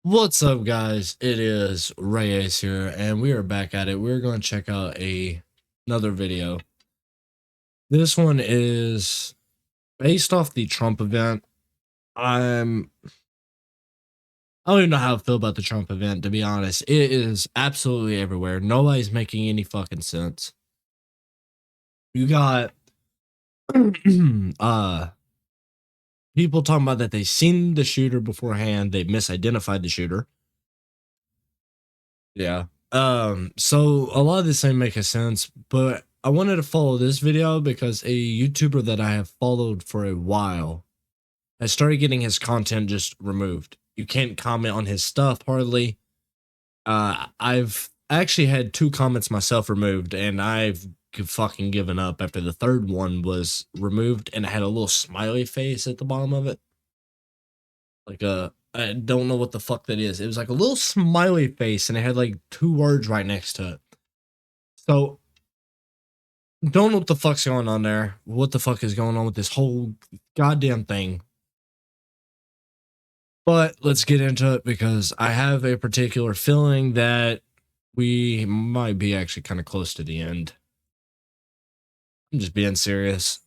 What's up, guys? It is Reyes here, and we are back at it. We're going to check out another video. This one is based off the Trump event. I don't even know how I feel about the Trump event, to be honest. It is absolutely everywhere. Nobody's making any fucking sense. You got people talking about that they seen the shooter beforehand, they misidentified the shooter. Yeah. So a lot of this ain't making sense, but I wanted to follow this video because a YouTuber that I have followed for a while, I started getting his content just removed. You can't comment on his stuff hardly. I've actually had 2 comments myself removed, and I've fucking given up after the third one was removed, and it had a little smiley face at the bottom of it. Like I don't know what the fuck that is. It was like a little smiley face, and it had like 2 words right next to it. So, don't know what the fuck's going on there. What the fuck is going on with this whole goddamn thing? But let's get into it because I have a particular feeling that we might be actually kind of close to the end. I'm just being serious.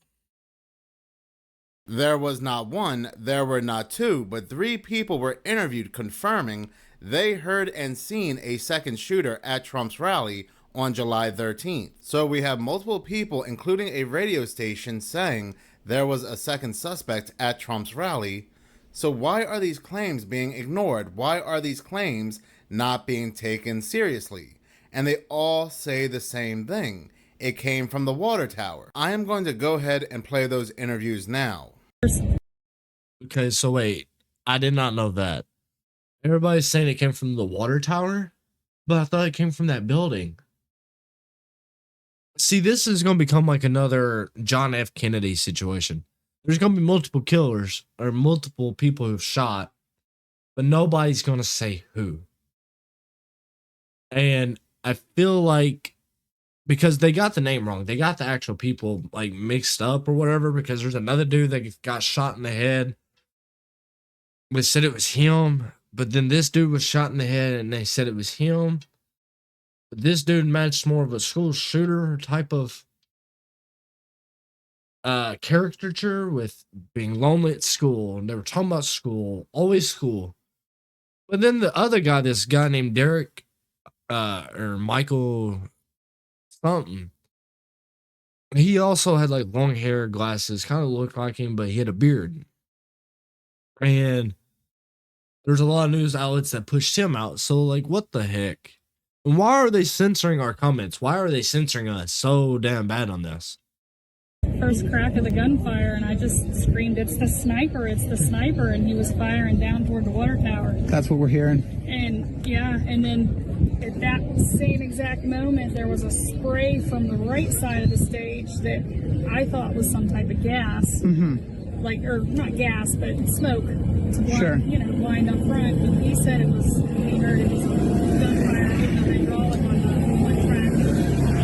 There was not one, there were not two, but 3 people were interviewed confirming they heard and seen a second shooter at Trump's rally on July 13th. So we have multiple people, including a radio station, saying there was a second suspect at Trump's rally. So why are these claims being ignored? Why are these claims not being taken seriously? And they all say the same thing. It came from the water tower. I am going to go ahead and play those interviews now. Okay, so wait. I did not know that. Everybody's saying it came from the water tower, but I thought it came from that building. See, this is going to become like another John F. Kennedy situation. There's going to be multiple killers or multiple people who've shot, but nobody's going to say who. And I feel like because they got the name wrong, they got the actual people like mixed up or whatever, because there's another dude that got shot in the head. They said it was him, but then this dude was shot in the head and they said it was him. But this dude matched more of a school shooter type of caricature with being lonely at school, and they were talking about school, always school. But then the other guy, this guy named Derek or Michael something, he also had like long hair, glasses, kind of looked like him, but he had a beard. And there's a lot of news outlets that pushed him out. So like, what the heck? And why are they censoring our comments? Why are they censoring us so damn bad on this? First crack of the gunfire, and I just screamed, "It's the sniper, it's the sniper," and he was firing down toward the water tower. That's what we're hearing. And yeah, and then at that same exact moment, there was a spray from the right side of the stage that I thought was some type of gas. Like, or not gas, but smoke to blind, Sure. Blind up front. But he said it was, he heard it was gunfire, hitting the hydraulic on the track.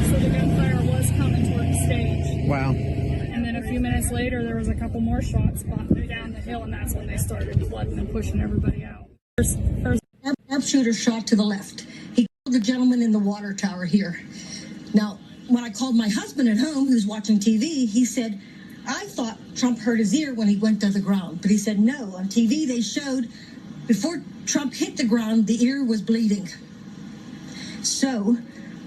So the gunfire was coming toward the stage. Wow. And then a few minutes later, there was a couple more shots down the hill, and that's when they started flooding and pushing everybody out. Sharpshooter shot to the left. He killed the gentleman in the water tower here. Now, when I called my husband at home, who's watching TV, he said, I thought Trump hurt his ear when he went to the ground. But he said, no, on TV they showed before Trump hit the ground, the ear was bleeding. So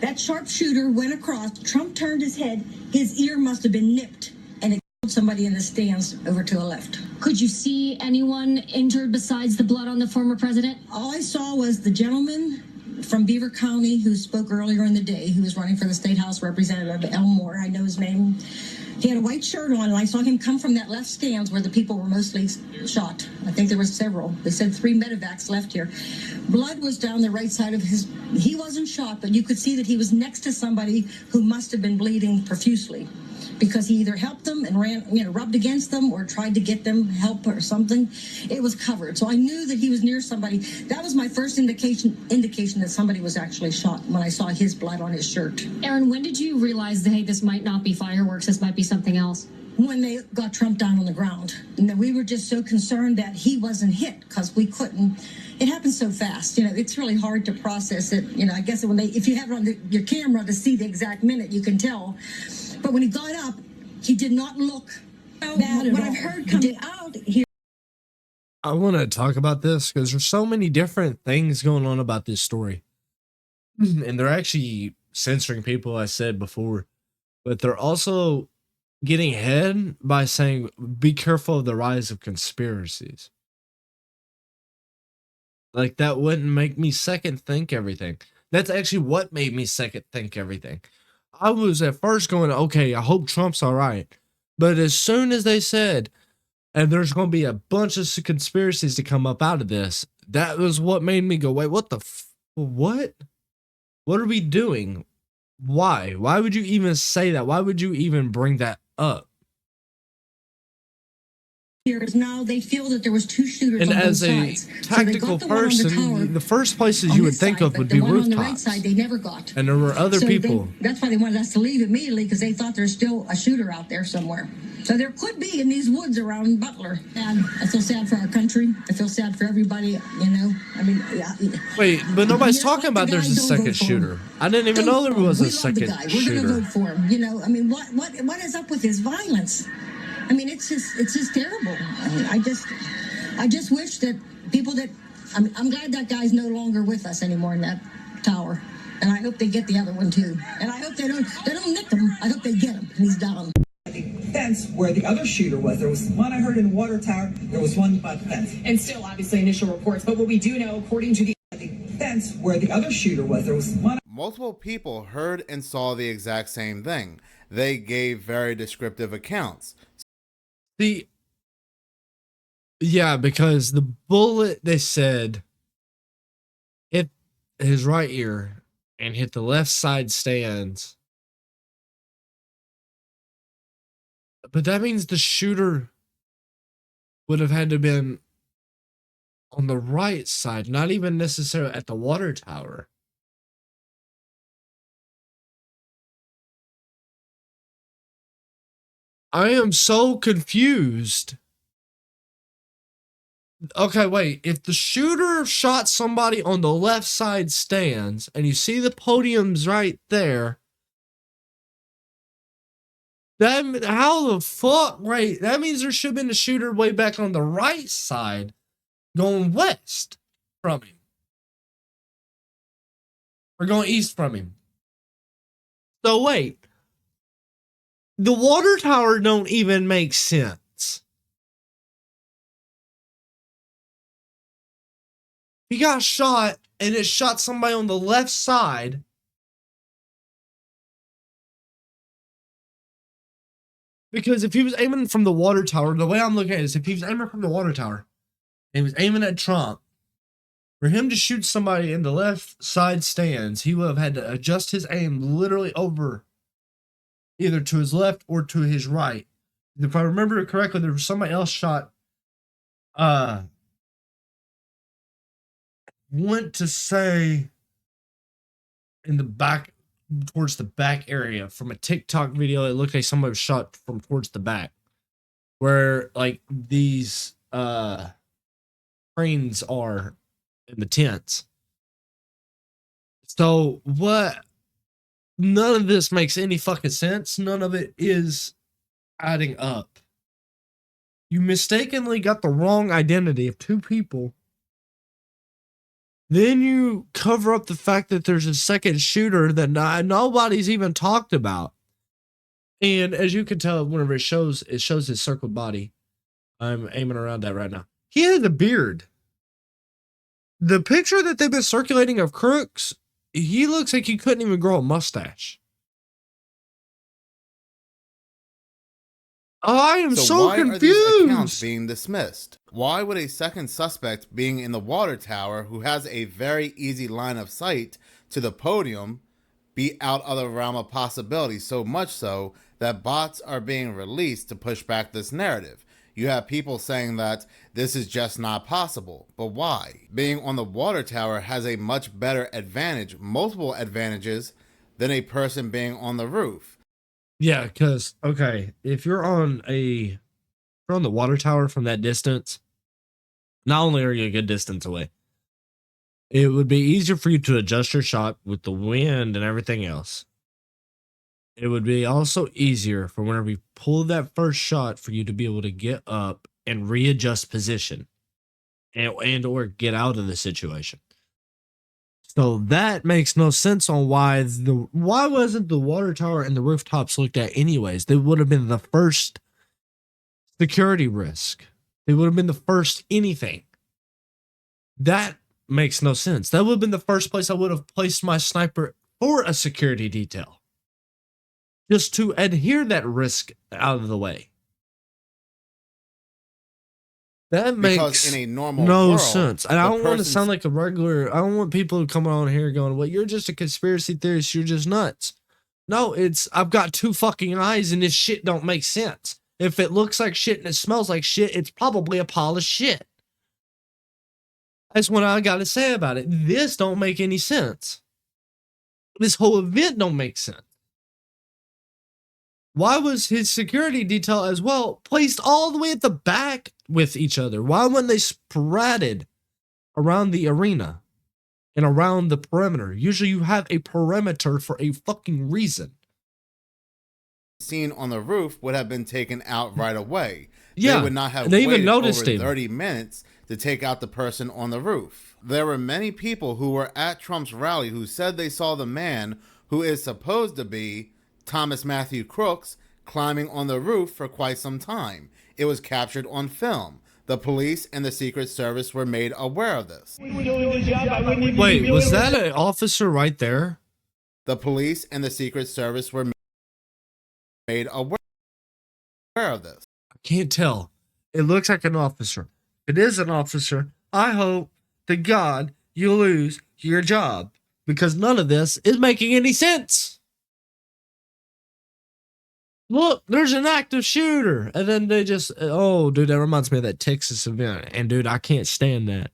that sharpshooter went across, Trump turned his head, his ear must have been nipped, and it killed somebody in the stands over to the left. Could you see anyone injured besides the blood on the former president? All I saw was the gentleman from Beaver County who spoke earlier in the day, who was running for the State House Representative, Elmore, I know his name. He had a white shirt on, and I saw him come from that left stands where the people were mostly shot. I think there were several. They said 3 medevacs left here. Blood was down the right side of his... He wasn't shot, but you could see that he was next to somebody who must have been bleeding profusely, because he either helped them and ran, rubbed against them, or tried to get them help or something. It was covered. So I knew that he was near somebody. That was my first indication that somebody was actually shot, when I saw his blood on his shirt. Aaron, when did you realize that, hey, this might not be fireworks, this might be something else? When they got Trump down on the ground. And then we were just so concerned that he wasn't hit, because we couldn't. it happens so fast. It's really hard to process it. I guess if you have it on your camera to see the exact minute, you can tell. But when he got up, he did not look bad at all. What I've heard coming out here. I want to talk about this because there's so many different things going on about this story. And they're actually censoring people, I said before, but they're also getting ahead by saying, be careful of the rise of conspiracies. Like, that wouldn't make me second think everything. That's actually what made me second think everything. I was at first going, okay, I hope Trump's all right. But as soon as they said, and there's going to be a bunch of conspiracies to come up out of this, that was what made me go, wait, what the what? What are we doing? Why? Why would you even say that? Why would you even bring that up? Here is now they feel that there was two shooters And on both as a sides. tactical person, the first places you would think of would be rooftops. On the right side, they never got. And there were other people. That's why they wanted us to leave immediately, because they thought there's still a shooter out there somewhere. So there could be in these woods around Butler. And I feel sad for our country. I feel sad for everybody. I mean, wait, but nobody's talking about there's a second shooter. I didn't even know there was a second shooter. We're gonna vote for him. I mean, what is up with his violence? I mean, it's just terrible. I mean, I just wish that people that I'm glad that guy's no longer with us anymore in that tower, and I hope they get the other one too. And I hope they don't nick him. I hope they get him. And he's down. The fence where the other shooter was. There was one I heard in the water tower. There was one by the fence. And still, obviously, initial reports. But what we do know, according to the fence where the other shooter was, there was one. Multiple people heard and saw the exact same thing. They gave very descriptive accounts. Yeah, because the bullet, they said, hit his right ear and hit the left side stands. But that means the shooter would have had to have been on the right side, not even necessarily at the water tower. I am so confused. Okay, wait. If the shooter shot somebody on the left side stands and you see the podiums right there, then how the fuck? Wait, that means there should have been a shooter way back on the right side going west from him. Or going east from him. So wait. The water tower don't even make sense. He got shot and it shot somebody on the left side. Because if he was aiming from the water tower, the way I'm looking at it is if he was aiming from the water tower and he was aiming at Trump, for him to shoot somebody in the left side stands, he would have had to adjust his aim literally over either to his left or to his right. If I remember it correctly, there was somebody else shot, went to say in the back, towards the back area from a TikTok video. It looked like somebody was shot from towards the back where like these cranes are in the tents. So what? None of this makes any fucking sense. None of it is adding up. You mistakenly got the wrong identity of two people. Then you cover up the fact that there's a second shooter that nobody's even talked about. And as you can tell, whenever it shows his circled body. I'm aiming around that right now. He has a beard. The picture that they've been circulating of Crooks, he looks like he couldn't even grow a mustache. I am so why confused. Are these accounts being dismissed? Why would a second suspect being in the water tower who has a very easy line of sight to the podium be out of the realm of possibility, so much so that bots are being released to push back this narrative? You have people saying that this is just not possible, but why? Being on the water tower has a much better advantage, multiple advantages, than a person being on the roof. Yeah, because, okay, if you're on the water tower from that distance, not only are you a good distance away, It would be easier for you to adjust your shot with the wind and everything else. It would be also easier for whenever you pull that first shot for you to be able to get up and readjust position and or get out of the situation. So that makes no sense on why wasn't the water tower and the rooftops looked at anyways? They would have been the first security risk. They would have been the first anything. That makes no sense. That would have been the first place I would have placed my sniper for a security detail. Just to adhere that risk out of the way. That makes in a normal no world, sense. And I don't want to person's- sound like a regular. I don't want people to come on here going, well, you're just a conspiracy theorist. You're just nuts. No, I've got two fucking eyes and this shit don't make sense. If it looks like shit and it smells like shit, it's probably a pile of shit. That's what I got to say about it. This don't make any sense. This whole event don't make sense. Why was his security detail as well placed all the way at the back with each other? Why weren't they spreaded around the arena and around the perimeter? Usually you have a perimeter for a fucking reason. Seen on the roof would have been taken out right away. Yeah, They would not have they even waited noticed over him. 30 minutes to take out the person on the roof. There were many people who were at Trump's rally who said they saw the man who is supposed to be Thomas Matthew Crooks climbing on the roof for quite some time. It was captured on film. The police and the Secret Service were made aware of this. Wait, was that an officer right there? The police and the Secret Service were made aware of this. I can't tell. It looks like an officer. It is an officer. I hope to God you lose your job because none of this is making any sense. Look, there's an active shooter. And then they just, oh, dude, that reminds me of that Texas event. And, dude, I can't stand that.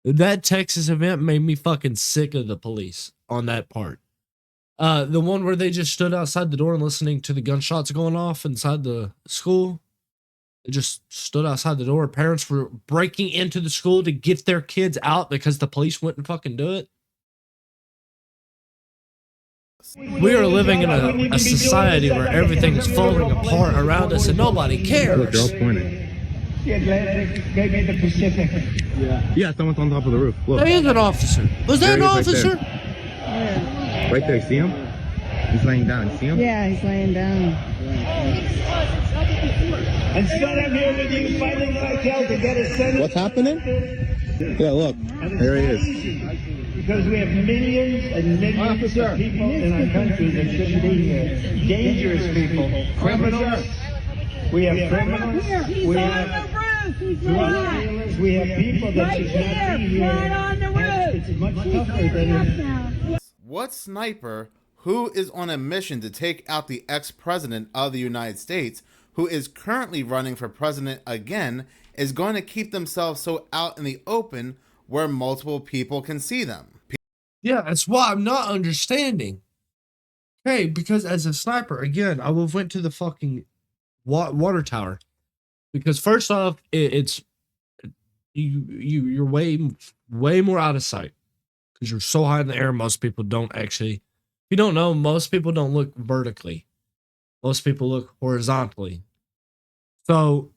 That Texas event made me fucking sick of the police on that part. The one where they just stood outside the door and listening to the gunshots going off inside the school. They just stood outside the door. Parents were breaking into the school to get their kids out because the police wouldn't fucking do it. We are living in a society where everything is falling apart around us and nobody Look, cares. they're all pointing. The Atlantic, maybe the Pacific. Yeah, someone's on top of the roof. Look. There is an officer. Was that There an he is right officer? there. Right there, see him? He's laying down. See him? Yeah, he's laying down. And still I'm here with you fighting cartel to get a Senate. What's happening? Yeah, look. There he is. Because we have millions and millions of people in our country that shouldn't be here. Dangerous people. Criminals. We have criminals. We have drug dealers. We have people that should not be here. It's much tougher than What sniper who is on a mission to take out the ex-president of the United States, who is currently running for president again, is going to keep themselves so out in the open where multiple people can see them? Yeah, that's why I'm not understanding. Okay, because as a sniper, again, I would have went to the fucking water tower. Because first off, it's you're way more out of sight. Because you're so high in the air, most people don't actually. If you don't know, most people don't look vertically. Most people look horizontally. So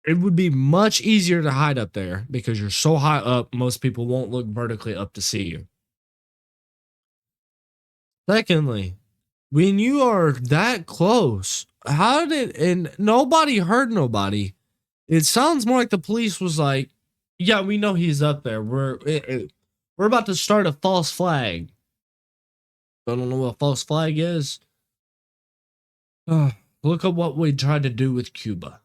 it would be much easier to hide up there because you're so high up, most people won't look vertically up to see you. Secondly, when you are that close, and nobody heard nobody, it sounds more like the police was like, yeah, we know he's up there. We're about to start a false flag. I don't know what a false flag is. Look at what we tried to do with Cuba.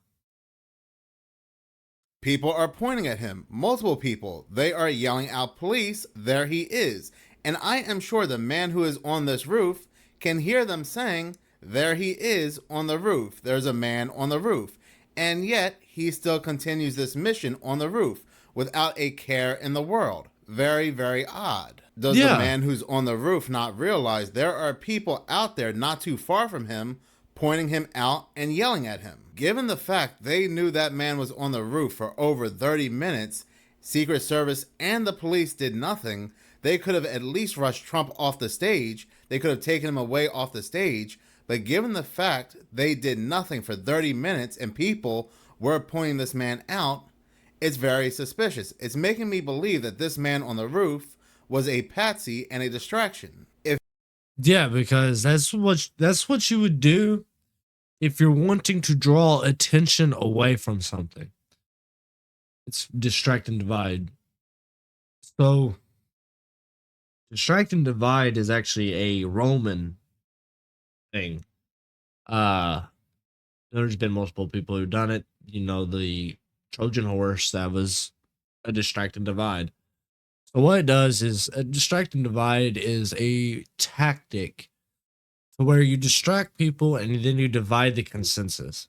People are pointing at him. Multiple people. They are yelling out, police, there he is. And I am sure the man who is on this roof can hear them saying, there he is on the roof. There's a man on the roof. And yet, he still continues this mission on the roof without a care in the world. Very, very odd. Does the man who's on the roof not realize there are people out there not too far from him pointing him out and yelling at him? Given the fact they knew that man was on the roof for over 30 minutes, Secret Service and the police did nothing, they could have at least rushed Trump off the stage. They could have taken him away off the stage. But given the fact they did nothing for 30 minutes and people were pointing this man out, it's very suspicious. It's making me believe that this man on the roof was a patsy and a distraction. Yeah, because that's what you would do if you're wanting to draw attention away from something. It's distract and divide. So distract and divide is actually a Roman thing. There's been multiple people who've done it. You know, the Trojan horse, that was a distract and divide. So what it does is a distract and divide is a tactic where you distract people and then you divide the consensus.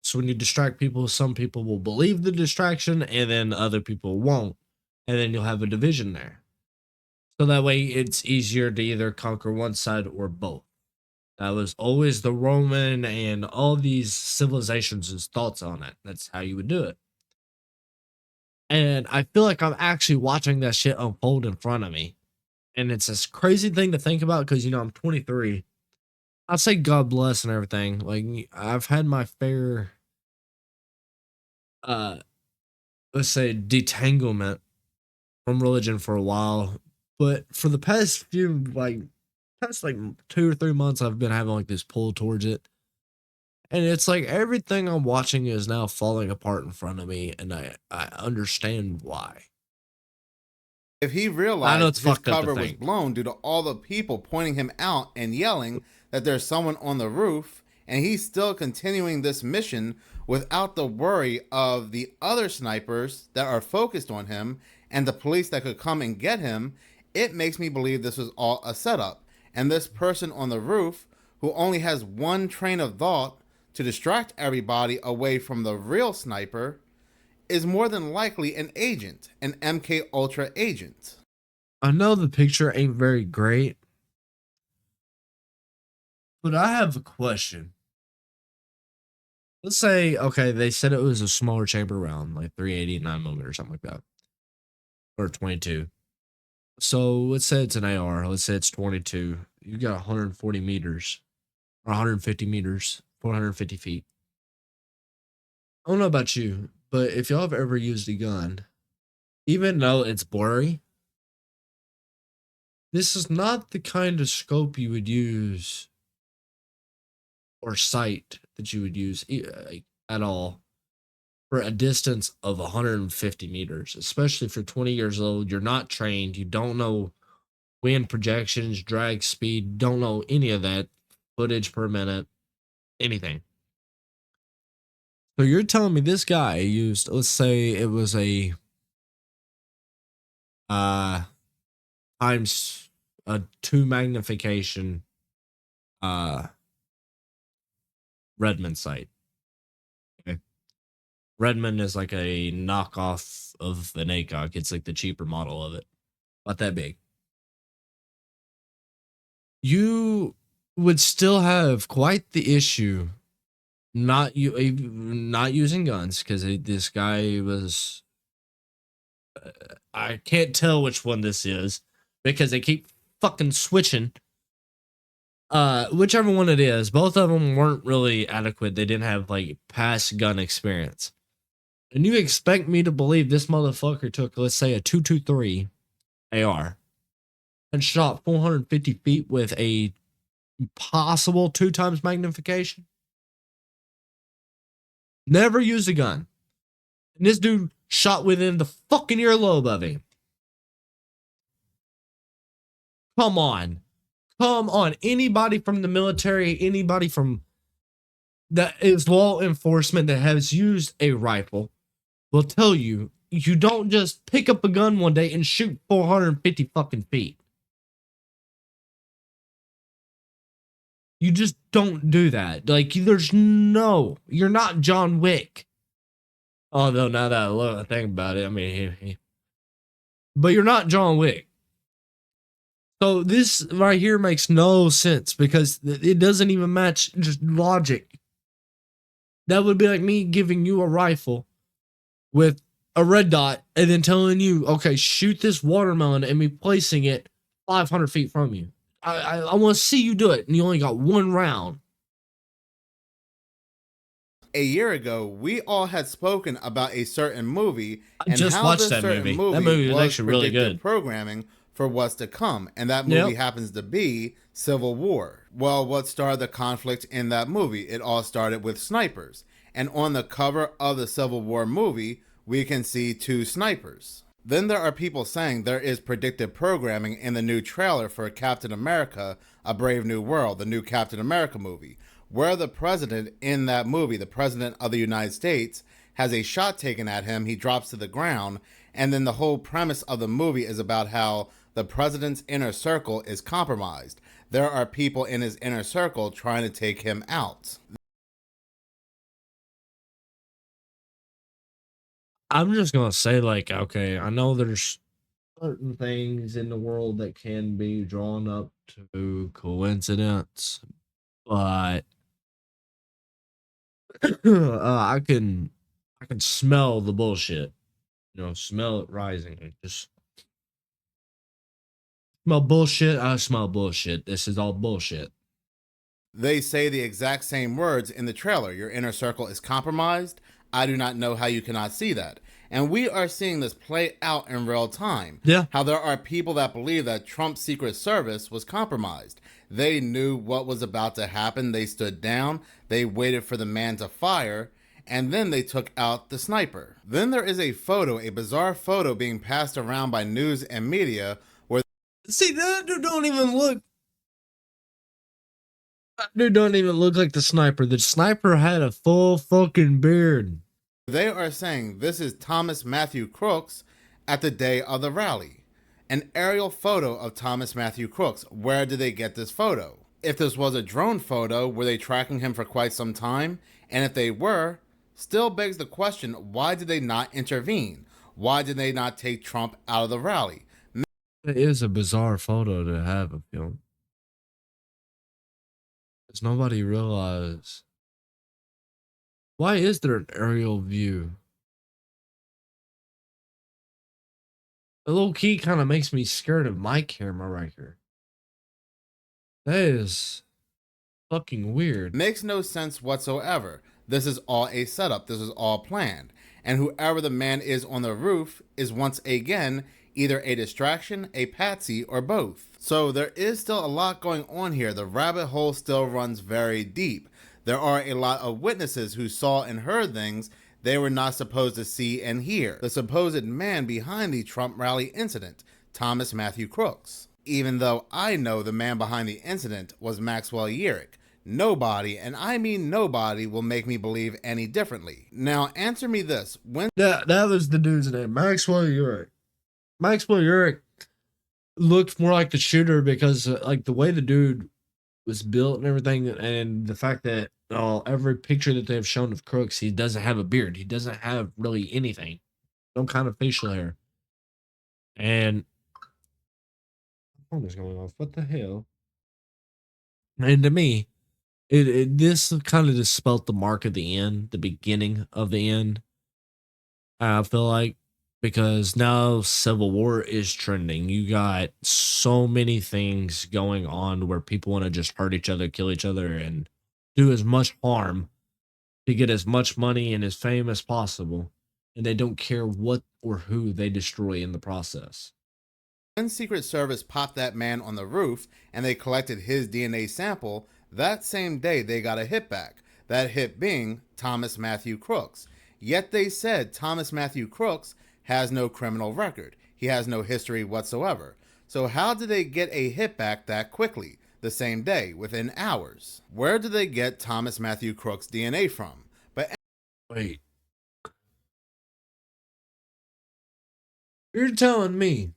So when you distract people, some people will believe the distraction and then other people won't. And then you'll have a division there. So that way it's easier to either conquer one side or both. That was always the Roman and all these civilizations' thoughts on it. That's how you would do it. And I feel like I'm actually watching that shit unfold in front of me. And it's this crazy thing to think about because, you know, I'm 23. I'd say God bless and everything. Like, I've had my fair, let's say, detanglement from religion for a while. But for the past 2 or 3 months, I've been having like this pull towards it. And it's like everything I'm watching is now falling apart in front of me, and I understand why. If he realized his cover was blown due to all the people pointing him out and yelling that there's someone on the roof, and he's still continuing this mission without the worry of the other snipers that are focused on him and the police that could come and get him, it makes me believe this was all a setup. And this person on the roof, who only has one train of thought to distract everybody away from the real sniper, is more than likely an agent, an MK Ultra agent. I know the picture ain't very great, but I have a question. Let's say, okay, they said it was a smaller chamber round, like 380, 9mm or something like that, or 22. So let's say it's an AR. Let's say it's 22. You got 140 meters or 150 meters, 450 feet. I don't know about you, but if y'all have ever used a gun, even though it's blurry, this is not the kind of scope you would use or sight that you would use at all for a distance of 150 meters, especially for 20 years old. You're not trained. You don't know wind projections, drag speed, don't know any of that, footage per minute, anything. So you're telling me this guy used, let's say it was a times a 2 magnification Redmond sight. Okay. Redmond is like a knockoff of an ACOG. It's like the cheaper model of it. Not that big. You would still have quite the issue not using guns, because this guy was I can't tell which one this is because they keep fucking switching. Whichever one it is, both of them weren't really adequate. They didn't have like past gun experience. And you expect me to believe this motherfucker took, let's say, a 223 AR and shot 450 feet with a possible 2 times magnification? Never used a gun. And this dude shot within the fucking earlobe of him. Come on. Come on. Anybody from the military, anybody from that is law enforcement that has used a rifle will tell you, you don't just pick up a gun one day and shoot 450 fucking feet. You just don't do that. Like, you're not John Wick. Although now that I think about it, I mean, but you're not John Wick. So this right here makes no sense because it doesn't even match just logic. That would be like me giving you a rifle with a red dot and then telling you, okay, shoot this watermelon and me placing it 500 feet from you. I want to see you do it. And you only got one round. A year ago, we all had spoken about a certain movie I just watched that movie. That movie was actually really predictive good. Programming for what's to come, and that movie happens to be Civil War. Well, what started the conflict in that movie? It all started with snipers, and on the cover of the Civil War movie, we can see 2 snipers. Then there are people saying there is predictive programming in the new trailer for Captain America: A Brave New World, the new Captain America movie, where the president in that movie, the president of the United States, has a shot taken at him, he drops to the ground, and then the whole premise of the movie is about how the president's inner circle is compromised. There are people in his inner circle trying to take him out. I'm just going to say, like, okay, I know there's certain things in the world that can be drawn up to coincidence, but I can smell the bullshit. You know, smell it rising. It just smell bullshit. I smell bullshit. This is all bullshit. They say the exact same words in the trailer. Your inner circle is compromised. I do not know how you cannot see that. And we are seeing this play out in real time. Yeah. How there are people that believe that Trump's Secret Service was compromised. They knew what was about to happen. They stood down. They waited for the man to fire. And then they took out the sniper. Then there is a photo, a bizarre photo being passed around by news and media where... See, that dude don't even look... That dude don't even look like the sniper. The sniper had a full fucking beard. They are saying this is Thomas Matthew Crooks at the day of the rally. An aerial photo of Thomas Matthew Crooks. Where did they get this photo? If this was a drone photo, were they tracking him for quite some time? And if they were, still begs the question, why did they not intervene? Why did they not take Trump out of the rally? It is a bizarre photo to have of him. Because nobody realized. Why is there an aerial view? The low key kind of makes me scared of my camera right here. That is fucking weird. Makes no sense whatsoever. This is all a setup. This is all planned. And whoever the man is on the roof is once again either a distraction, a patsy, or both. So there is still a lot going on here. The rabbit hole still runs very deep. There are a lot of witnesses who saw and heard things they were not supposed to see and hear. The supposed man behind the Trump rally incident, Thomas Matthew Crooks. Even though I know the man behind the incident was Maxwell Yerrick, nobody, and I mean nobody, will make me believe any differently. Now answer me this, when... That was the dude's name, Maxwell Yerrick. Maxwell Yerrick looked more like the shooter because like the way the dude was built and everything, and the fact that every picture that they've shown of Crooks, he doesn't have a beard. He doesn't have really anything. No kind of facial hair. And phone is going off. What the hell? And to me, this kind of just spelt the mark of the end, the beginning of the end. I feel like, because now Civil War is trending. You got so many things going on where people want to just hurt each other, kill each other, and do as much harm to get as much money and as fame as possible. And they don't care what or who they destroy in the process. When Secret Service popped that man on the roof and they collected his DNA sample, that same day they got a hit back. That hit being Thomas Matthew Crooks. Yet they said Thomas Matthew Crooks has no criminal record. He has no history whatsoever. So how did they get a hit back that quickly? The same day, within hours. Where did they get Thomas Matthew Crooks' DNA from? But wait. You're telling me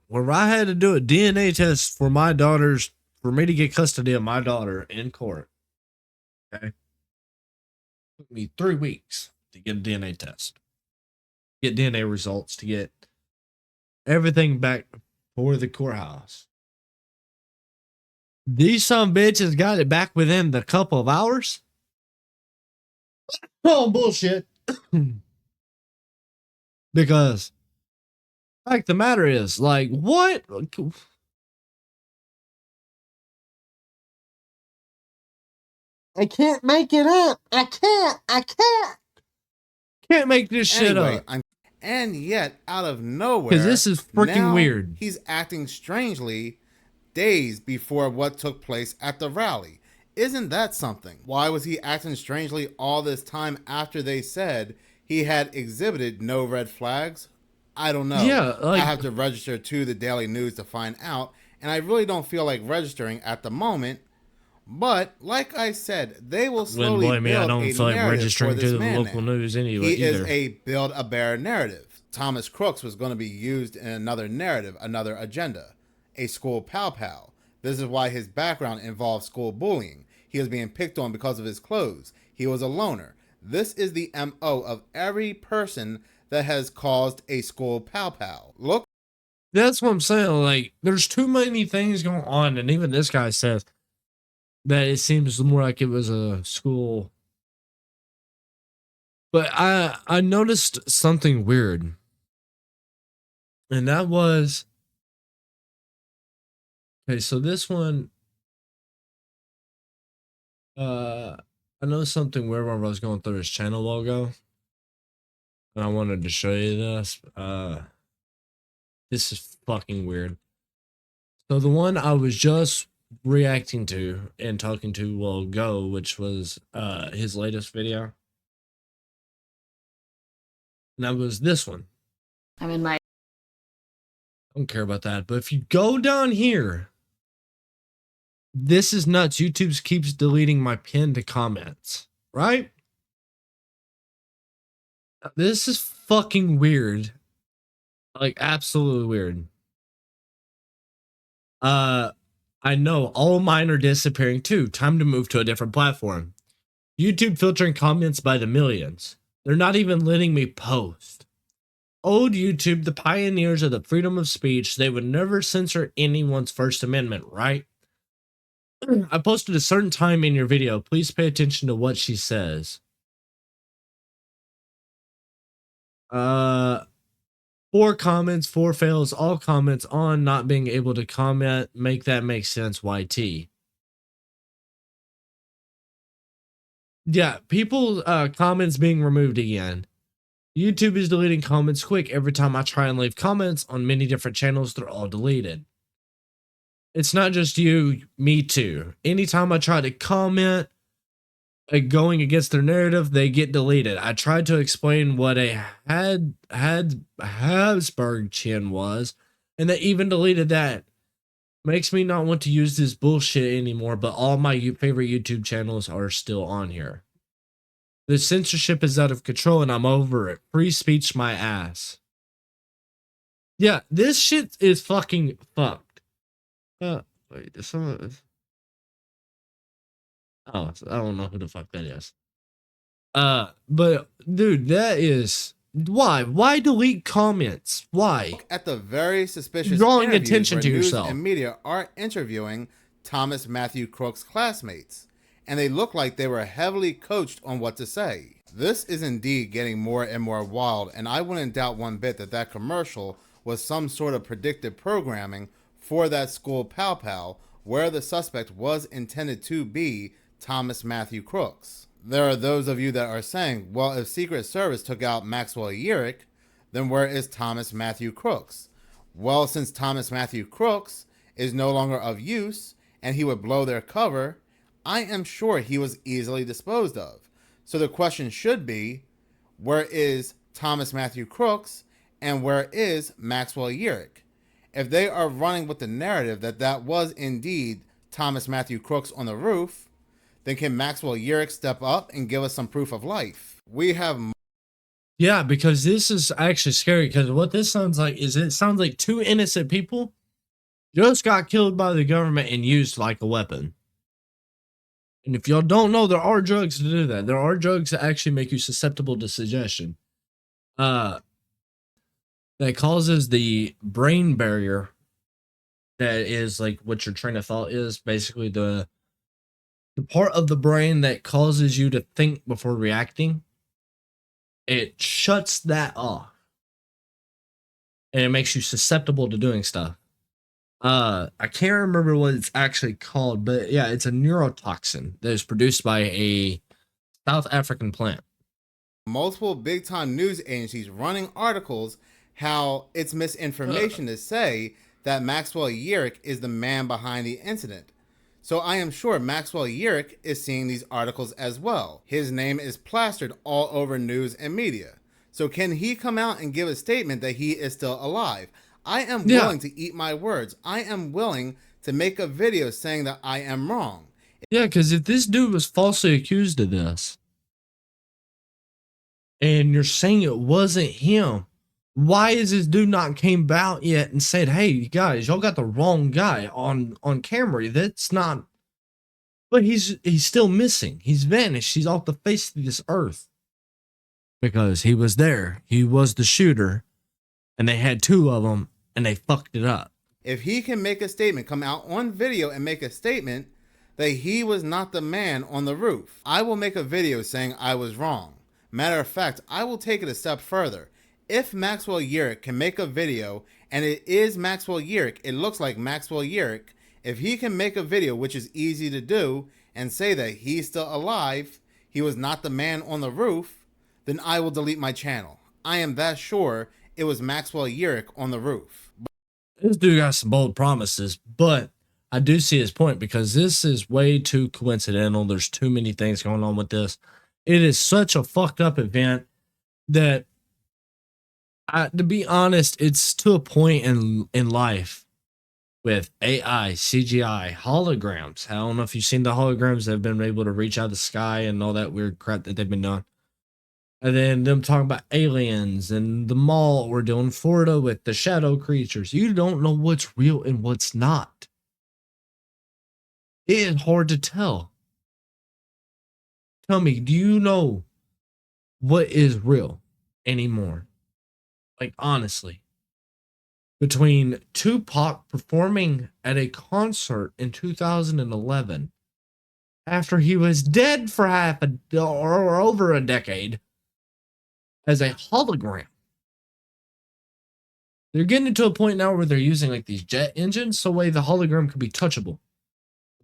where I had to do a DNA test for my daughters, for me to get custody of my daughter in court, okay? It took me 3 weeks to get a DNA test, get DNA results, to get everything back for the courthouse. These some bitches got it back within the couple of hours? Oh, bullshit. Because fact of the matter is, like, what? I can't make it up. I can't make this shit Anyway, up. and yet, out of nowhere, Because this is freaking now weird. He's acting strangely days before what took place at the rally. Isn't that something? Why was he acting strangely all this time after they said he had exhibited no red flags? I don't know. Yeah, like, I have to register to the Daily News to find out, and I really don't feel like registering at the moment. But like I said, they will slowly believe me, I build don't a feel like narrative registering for to this the man local now. news anyway. He either. is a Build-A-Bear narrative. Thomas Crooks was going to be used in another narrative, another agenda, a school pow-pow. This is why his background involved school bullying. He was being picked on because of his clothes. He was a loner. This is the MO of every person that has caused a school pow-pow. Look. That's what I'm saying. Like, there's too many things going on, and even this guy says that it seems more like it was a school. But I noticed something weird, and that was, okay, so this one, I noticed something weird when I was going through his channel logo, and I wanted to show you this. This is fucking weird. So the one I was just reacting to and talking to Will Go, which was his latest video. And that was this one. I'm in my I don't care about that. But if you go down here, this is nuts. YouTube keeps deleting my pinned comments, right? This is fucking weird. Like, absolutely weird. I know all mine are disappearing too. Time to move to a different platform. YouTube filtering comments by the millions. They're not even letting me post. Old YouTube, the pioneers of the freedom of speech, they would never censor anyone's First Amendment, right? I posted a certain time in your video. Please pay attention to what she says. 4 comments, 4 fails, all comments on not being able to comment. Make that make sense, YT. Yeah, people comments being removed again. YouTube is deleting comments quick. Every time I try and leave comments on many different channels, they're all deleted. It's not just you, me too. Anytime I try to comment going against their narrative, they get deleted. I tried to explain what a Habsburg chin was, and they even deleted that. Makes me not want to use this bullshit anymore, but all my favorite YouTube channels are still on here. The censorship is out of control and I'm over it. Free speech my ass. Yeah, this shit is fucking fucked. Wait, there's some. Oh, I don't know who the fuck that is. But dude, that is why delete comments? Why? At the very suspicious drawing interviews attention where to news yourself and media are interviewing Thomas Matthew Crooks' classmates, and they look like they were heavily coached on what to say. This is indeed getting more and more wild, and I wouldn't doubt one bit that that commercial was some sort of predictive programming for that school pow-pow where the suspect was intended to be Thomas Matthew Crooks. There are those of you that are saying, well, if Secret Service took out Maxwell Yerrick, then where is Thomas Matthew Crooks? Well, since Thomas Matthew Crooks is no longer of use and he would blow their cover, I am sure he was easily disposed of. So the question should be, where is Thomas Matthew Crooks and where is Maxwell Yerrick? If they are running with the narrative that that was indeed Thomas Matthew Crooks on the roof, then can Maxwell Yerrick step up and give us some proof of life? We have... Yeah, because this is actually scary, because what this sounds like is it sounds like 2 innocent people just got killed by the government and used like a weapon. And if y'all don't know, there are drugs to do that. There are drugs that actually make you susceptible to suggestion. That causes the brain barrier that is like what your train of thought is, basically the part of the brain that causes you to think before reacting. It shuts that off. and it makes you susceptible to doing stuff. I can't remember what it's actually called, but yeah, it's a neurotoxin that is produced by a South African plant. Multiple big-time news agencies running articles how it's misinformation to say that Maxwell Yerick is the man behind the incident. So I am sure Maxwell Yerick is seeing these articles as well. His name is plastered all over news and media. So can he come out and give a statement that he is still alive? I am willing to eat my words. I am willing to make a video saying that I am wrong. Yeah, because if this dude was falsely accused of this, and you're saying it wasn't him, why is this dude not came out yet and said, hey, you guys, y'all got the wrong guy on camera? That's not... But he's still missing. He's vanished. He's off the face of this earth. Because he was there. He was the shooter. And they had two of them, and they fucked it up. If he can make a statement, come out on video and make a statement that he was not the man on the roof, I will make a video saying I was wrong. Matter of fact, I will take it a step further. If Maxwell Yerick can make a video, and it is Maxwell Yerick, it looks like Maxwell Yerick, if he can make a video, which is easy to do, and say that he's still alive, he was not the man on the roof, then I will delete my channel. I am that sure it was Maxwell Yerick on the roof. This dude got some bold promises, but I do see his point, because this is way too coincidental. There's too many things going on with this. It is such a fucked up event that, to be honest, it's to a point in life with AI, CGI, holograms. I don't know if you've seen the holograms that have been able to reach out of the sky and all that weird crap that they've been doing. And then them talking about aliens and the mall we're doing in Florida with the shadow creatures. You don't know what's real and what's not. It is hard to tell. Tell me, do you know what is real anymore? Like, honestly. Between Tupac performing at a concert in 2011, after he was dead for or over a decade, as a hologram. They're getting to a point now where they're using like these jet engines, so way the hologram could be touchable.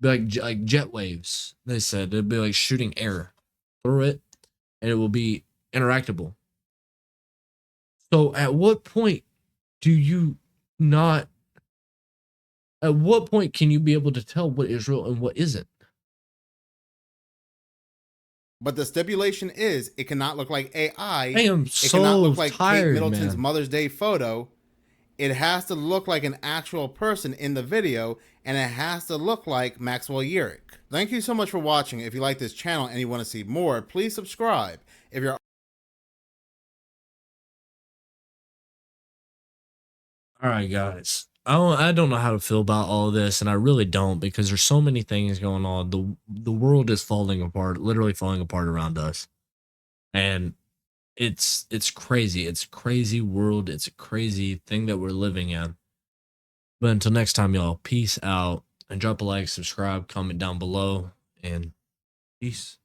It'd be like jet waves. They said it'd be like shooting air through it, and it will be interactable. So at what point do you not? At what point can you be able to tell what is real and what isn't? But the stipulation is it cannot look like AI. I am it cannot look like tired, Kate Middleton's man. Mother's Day photo. It has to look like an actual person in the video, and it has to look like Maxwell Yerick. Thank you so much for watching. If you like this channel and you want to see more, please subscribe. If you're All right, guys. I don't know how to feel about all of this, and I really don't, because there's so many things going on. The world is falling apart, literally falling apart around us, and it's crazy. It's a crazy world. It's a crazy thing that we're living in. But until next time, y'all, peace out, and drop a like, subscribe, comment down below, and peace.